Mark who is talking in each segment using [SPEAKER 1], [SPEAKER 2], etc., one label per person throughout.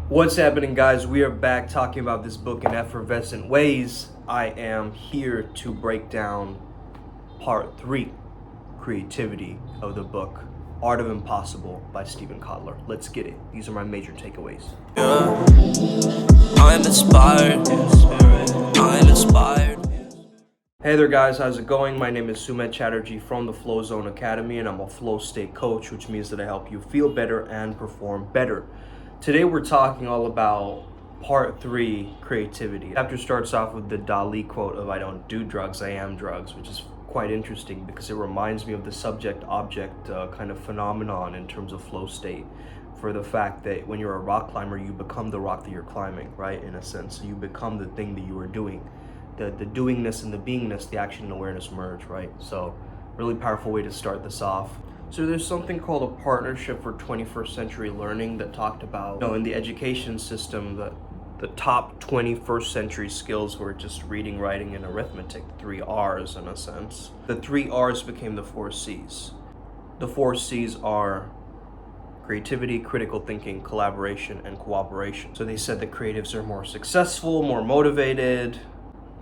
[SPEAKER 1] What's happening, guys? We are back talking about this book in effervescent ways. I am here to break down part 3, creativity, of the book Art of Impossible by Stephen Kotler. Let's get it. These are my major takeaways. I'm inspired. Hey there, guys. How's it going? My name is Sumit Chatterjee from the Flow Zone Academy, and I'm a flow state coach, which means that I help you feel better and perform better. Today we're talking all about part 3, creativity. The chapter starts off with the Dali quote of "I don't do drugs, I am drugs," which is quite interesting because it reminds me of the subject-object kind of phenomenon in terms of flow state, for the fact that when you're a rock climber, you become the rock that you're climbing, right? In a sense, so you become the thing that you are doing. The doingness and the beingness, the action and awareness merge, right? So really powerful way to start this off. So there's something called a partnership for 21st century learning that talked about, in the education system, the top 21st century skills were just reading, writing, and arithmetic, 3 R's in a sense. The 3 R's became the 4 C's. The 4 C's are creativity, critical thinking, collaboration, and cooperation. So they said that creatives are more successful, more motivated,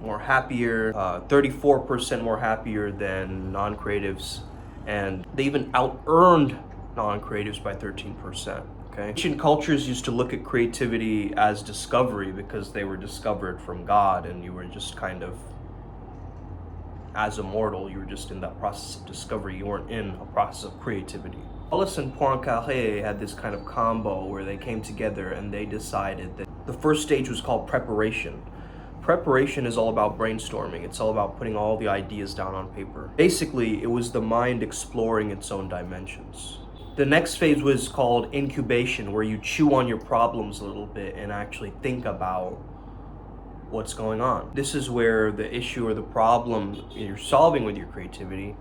[SPEAKER 1] more happier, 34% more happier than non-creatives, and they even out-earned non-creatives by 13%. Okay. Ancient cultures used to look at creativity as discovery because they were discovered from God, and you were just kind of, as a mortal, you were just in that process of discovery. You weren't in a process of creativity. Wallace and Poincaré had this kind of combo where they came together and they decided that the first stage was called preparation. Preparation is all about brainstorming. It's all about putting all the ideas down on paper. Basically, it was the mind exploring its own dimensions. The next phase was called incubation, where you chew on your problems a little bit and actually think about what's going on. This is where the issue or the problem you're solving with your creativity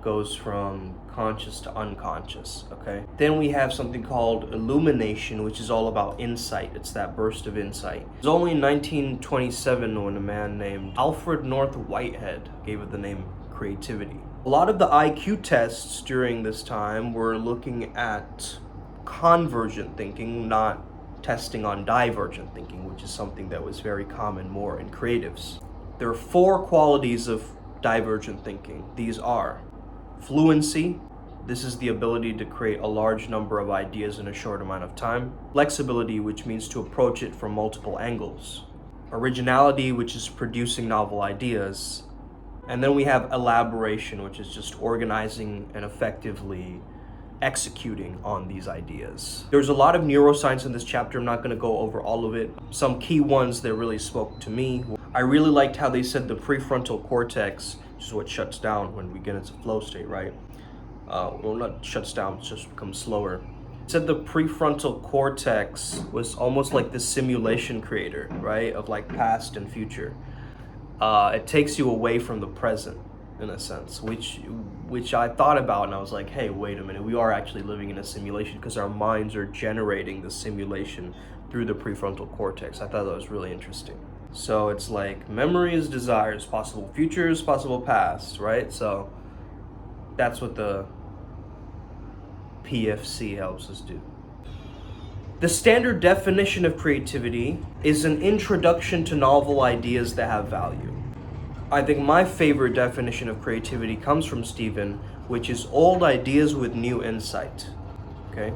[SPEAKER 1] goes from conscious to unconscious, okay? Then we have something called illumination, which is all about insight. It's that burst of insight. It was only in 1927 when a man named Alfred North Whitehead gave it the name creativity. A lot of the IQ tests during this time were looking at convergent thinking, not testing on divergent thinking, which is something that was very common more in creatives. There are 4 qualities of divergent thinking. These are fluency. This is the ability to create a large number of ideas in a short amount of time. Flexibility, which means to approach it from multiple angles. Originality, which is producing novel ideas. And then we have elaboration, which is just organizing and effectively executing on these ideas. There's a lot of neuroscience in this chapter. I'm not going to go over all of it. Some key ones that really spoke to me. I really liked how they said the prefrontal cortex, which is what shuts down when we get into flow state, right? Well, not shuts down, it just becomes slower. It said the prefrontal cortex was almost like the simulation creator, right? Of like past and future. It takes you away from the present, in a sense, which I thought about, and I was like, hey, wait a minute, we are actually living in a simulation because our minds are generating the simulation through the prefrontal cortex. I thought that was really interesting. So it's like memories, desires, possible futures, possible past, right? So that's what the PFC helps us do. The standard definition of creativity is an introduction to novel ideas that have value. I think my favorite definition of creativity comes from Stephen, which is old ideas with new insight. Okay?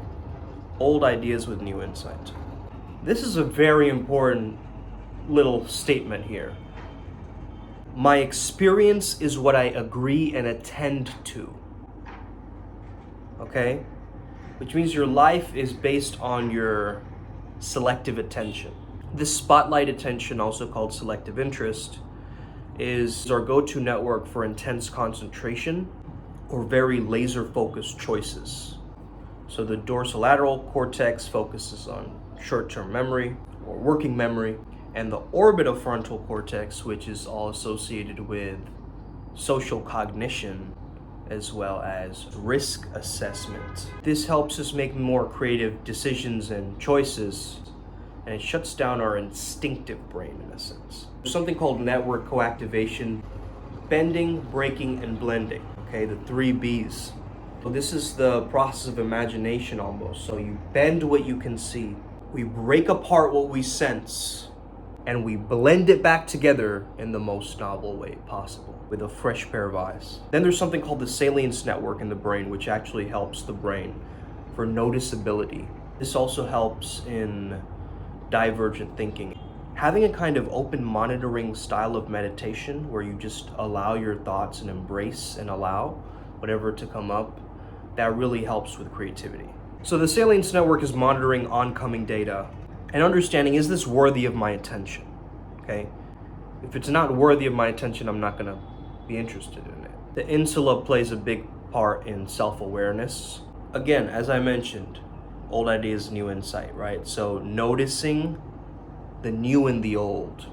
[SPEAKER 1] Old ideas with new insight. This is a very important little statement here. My experience is what I agree and attend to. Okay? Which means your life is based on your selective attention. This spotlight attention, also called selective interest, is our go-to network for intense concentration or very laser-focused choices. So the dorsolateral cortex focuses on short-term memory or working memory, and the orbitofrontal cortex, which is all associated with social cognition as well as risk assessment. This helps us make more creative decisions and choices, and it shuts down our instinctive brain in a sense. There's something called network coactivation, bending, breaking, and blending. Okay, the 3 B's. So this is the process of imagination almost. So you bend what you can see, We break apart what we sense and we blend it back together in the most novel way possible with a fresh pair of eyes. Then there's something called the Salience network in the brain, which actually helps the brain for noticeability. This also helps in divergent thinking. Having a kind of open monitoring style of meditation where you just allow your thoughts and embrace and allow whatever to come up, that really helps with creativity. So the Salience network is monitoring oncoming data and understanding, is this worthy of my attention? Okay? If it's not worthy of my attention, I'm not gonna be interested in it. The insula plays a big part in self-awareness. Again, as I mentioned, old ideas, new insight, right? So noticing the new in the old.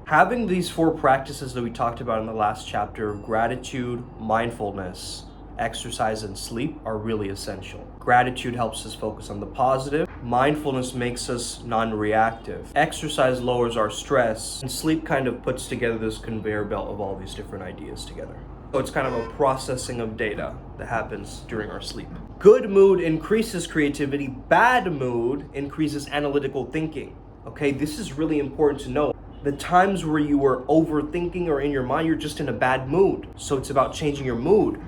[SPEAKER 1] Having these 4 practices that we talked about in the last chapter of gratitude, mindfulness, exercise, and sleep are really essential. Gratitude helps us focus on the positive. Mindfulness makes us non-reactive. Exercise lowers our stress. And sleep kind of puts together this conveyor belt of all these different ideas together. So it's kind of a processing of data that happens during our sleep. Good mood increases creativity. Bad mood increases analytical thinking. Okay, this is really important to know. The times where you were overthinking or in your mind, you're just in a bad mood. So it's about changing your mood.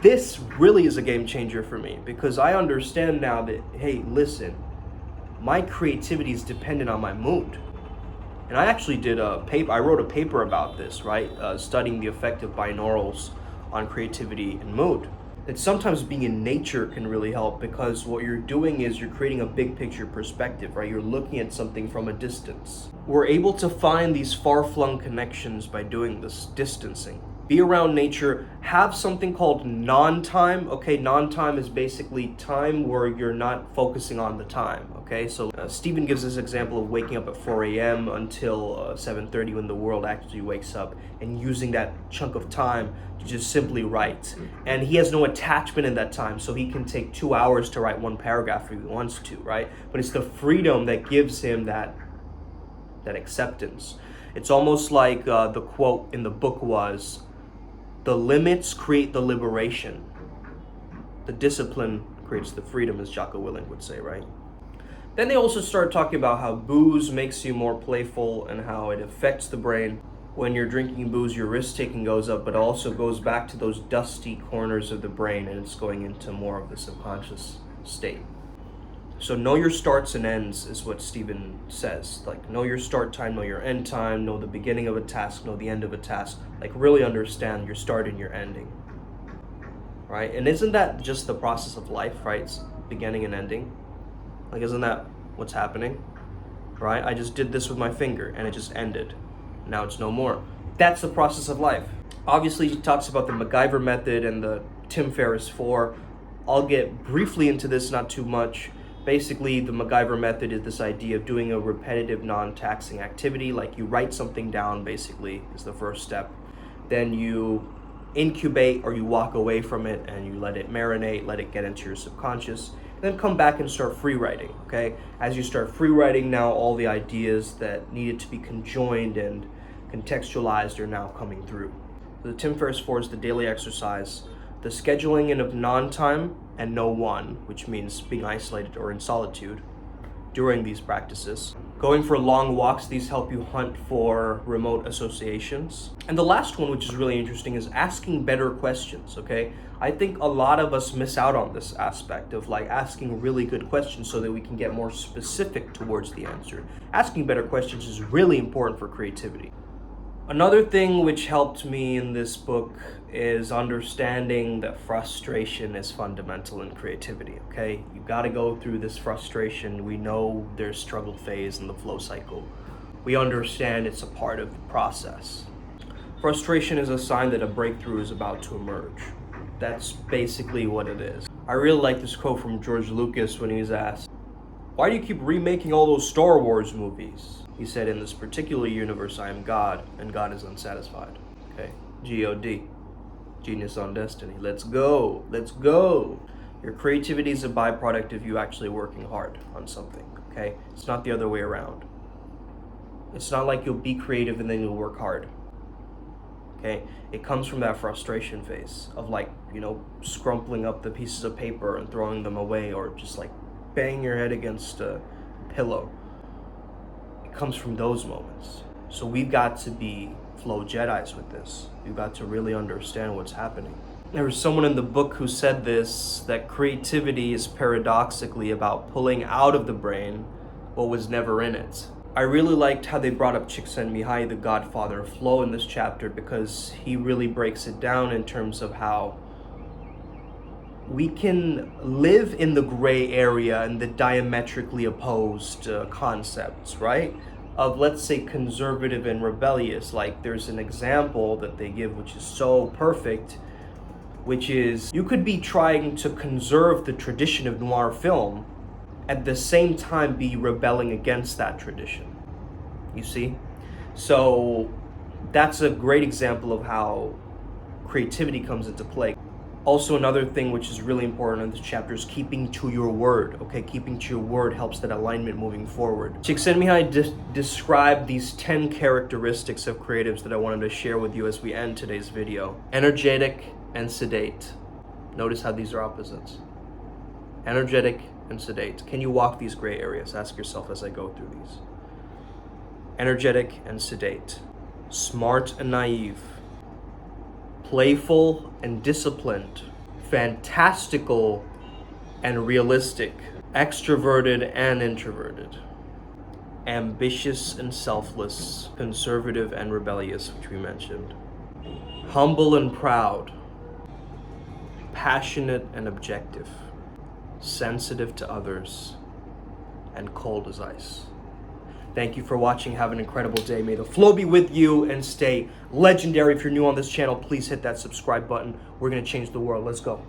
[SPEAKER 1] This really is a game changer for me because I understand now that, hey, listen, my creativity is dependent on my mood. And I actually I wrote a paper about this, right? Studying the effect of binaurals on creativity and mood. That sometimes being in nature can really help because what you're doing is you're creating a big picture perspective, right? You're looking at something from a distance. We're able to find these far-flung connections by doing this distancing. Be around nature, have something called non-time. Okay, non-time is basically time where you're not focusing on the time. Okay, so Stephen gives this example of waking up at 4 a.m. until 7:30 when the world actually wakes up and using that chunk of time to just simply write. And he has no attachment in that time, so he can take 2 hours to write 1 paragraph if he wants to, right? But it's the freedom that gives him that acceptance. It's almost like the quote in the book was, "The limits create the liberation. The discipline creates the freedom," as Jocko Willink would say, right? Then they also start talking about how booze makes you more playful and how it affects the brain. When you're drinking booze, your risk-taking goes up, but it also goes back to those dusty corners of the brain and it's going into more of the subconscious state. So know your starts and ends is what Stephen says. Like, know your start time, know your end time, know the beginning of a task, know the end of a task. Like, really understand your start and your ending, right? And isn't that just the process of life, right? It's beginning and ending. Like, isn't that what's happening, right? I just did this with my finger and it just ended. Now it's no more. That's the process of life. Obviously, he talks about the MacGyver Method and the Tim Ferriss 4. I'll get briefly into this, not too much. Basically, the MacGyver Method is this idea of doing a repetitive, non-taxing activity. Like, you write something down, basically, is the first step. Then you incubate or you walk away from it and you let it marinate, let it get into your subconscious. Then come back and start free writing, okay? As you start free writing, now all the ideas that needed to be conjoined and contextualized are now coming through. The Tim Ferriss 4 is the daily exercise. The scheduling in of non-time and no one, which means being isolated or in solitude during these practices. Going for long walks, these help you hunt for remote associations. And the last one, which is really interesting, is asking better questions, okay? I think a lot of us miss out on this aspect of like asking really good questions so that we can get more specific towards the answer. Asking better questions is really important for creativity. Another thing which helped me in this book is understanding that frustration is fundamental in creativity, okay? You gotta go through this frustration. We know there's struggle phase in the flow cycle. We understand it's a part of the process. Frustration is a sign that a breakthrough is about to emerge. That's basically what it is. I really like this quote from George Lucas when he was asked, "Why do you keep remaking all those Star Wars movies?" He said, "In this particular universe, I am God, and God is unsatisfied." Okay, G-O-D, genius on destiny. Let's go, let's go. Your creativity is a byproduct of you actually working hard on something, okay? It's not the other way around. It's not like you'll be creative and then you'll work hard, okay? It comes from that frustration phase of like, scrumpling up the pieces of paper and throwing them away or just like banging your head against a pillow. comes from those moments. So we've got to be flow Jedis with this. We've got to really understand what's happening. There was someone in the book who said this, that creativity is paradoxically about pulling out of the brain what was never in it. I really liked how they brought up Csikszentmihalyi, the godfather of flow, in this chapter, because he really breaks it down in terms of how we can live in the gray area and the diametrically opposed concepts, right? Of, let's say, conservative and rebellious. Like, there's an example that they give which is so perfect, which is you could be trying to conserve the tradition of noir film, at the same time be rebelling against that tradition. You see? So that's a great example of how creativity comes into play. Also, another thing which is really important in this chapter is keeping to your word. Okay, keeping to your word helps that alignment moving forward. Csikszentmihalyi described these 10 characteristics of creatives that I wanted to share with you as we end today's video. Energetic and sedate. Notice how these are opposites. Energetic and sedate. Can you walk these gray areas? Ask yourself as I go through these. Energetic and sedate. Smart and naive. Playful and disciplined. Fantastical and realistic. Extroverted and introverted. Ambitious and selfless. Conservative and rebellious, which we mentioned. Humble and proud. Passionate and objective. Sensitive to others, and cold as ice. Thank you for watching. Have an incredible day. May the flow be with you and stay legendary. If you're new on this channel, please hit that subscribe button. We're going to change the world. Let's go.